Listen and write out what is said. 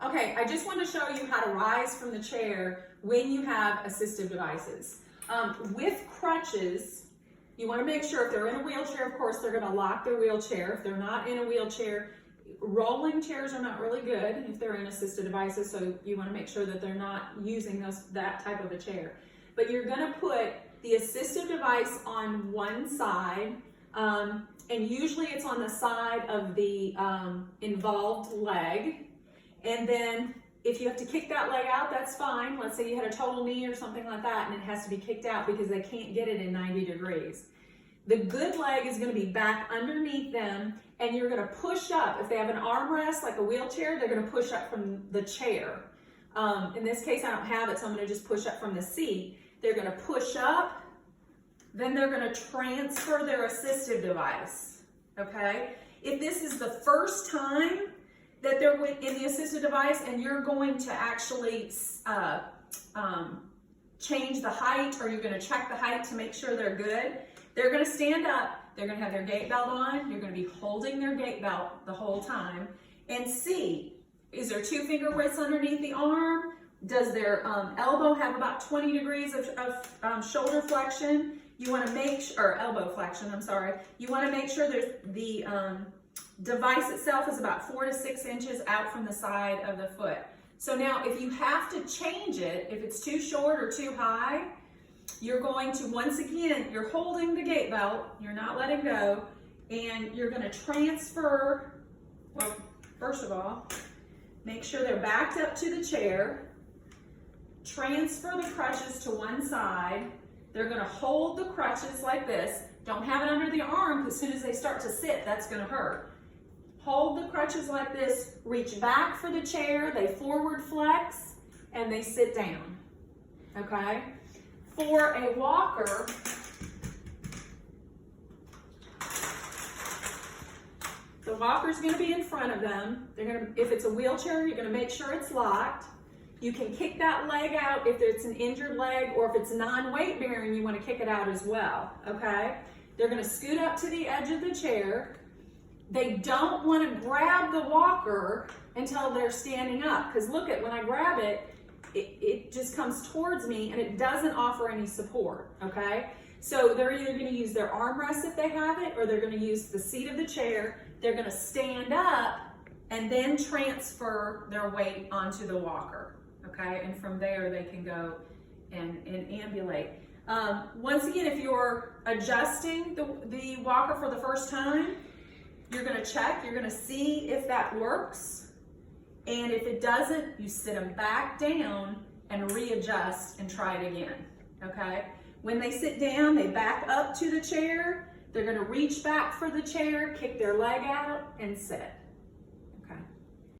Okay, I just want to show you how to rise from the chair when you have assistive devices. With crutches, you want to make sure if they're in a wheelchair, of course, they're going to lock their wheelchair. If they're not in a wheelchair, rolling chairs are not really good if they're in assistive devices, so you want to make sure that they're not using that type of a chair. But you're going to put the assistive device on one side, and usually it's on the side of the involved leg. And then if you have to kick that leg out, that's fine. Let's say you had a total knee or something like that, and it has to be kicked out because they can't get it in 90 degrees. The good leg is going to be back underneath them, and you're going to push up. If they have an armrest like a wheelchair, they're going to push up from the chair. In this case, I don't have it, so I'm going to just push up from the seat. They're going to push up, then they're going to transfer their assistive device, okay? If this is the first time that they're in the assistive device and you're going to actually change the height, or you're going to check the height to make sure they're good, they're going to stand up, they're going to have their gait belt on, you're going to be holding their gait belt the whole time, and see, is there 2 finger widths underneath the arm? Does their elbow have about 20 degrees of shoulder flexion? You want to make sure, or elbow flexion, I'm sorry. You want to make sure there's the device itself is about 4 to 6 inches out from the side of the foot. So now if you have to change it, if it's too short or too high, you're going to, once again, you're holding the gait belt, you're not letting go, and you're going to transfer, well, first of all, make sure they're backed up to the chair, transfer the crutches to one side. They're going to hold the crutches like this. Don't have it under the arm, because as soon as they start to sit, that's going to hurt. Hold the crutches like this, reach back for the chair, they forward flex, and they sit down, okay? For a walker, the walker's going to be in front of them. They're going to, if it's a wheelchair, you're going to make sure it's locked. You can kick that leg out if it's an injured leg, or if it's non-weight bearing, you want to kick it out as well, okay? They're going to scoot up to the edge of the chair. They don't want to grab the walker until they're standing up, because look at, when I grab it, it just comes towards me and it doesn't offer any support, okay? So they're either going to use their armrest if they have it, or they're going to use the seat of the chair. They're going to stand up and then transfer their weight onto the walker, okay? And from there they can go and ambulate. Once again, if you're adjusting the walker for the first time, you're going to check, you're going to see if that works. And if it doesn't, you sit them back down and readjust and try it again, okay? When they sit down, they back up to the chair. They're going to reach back for the chair, kick their leg out, and sit.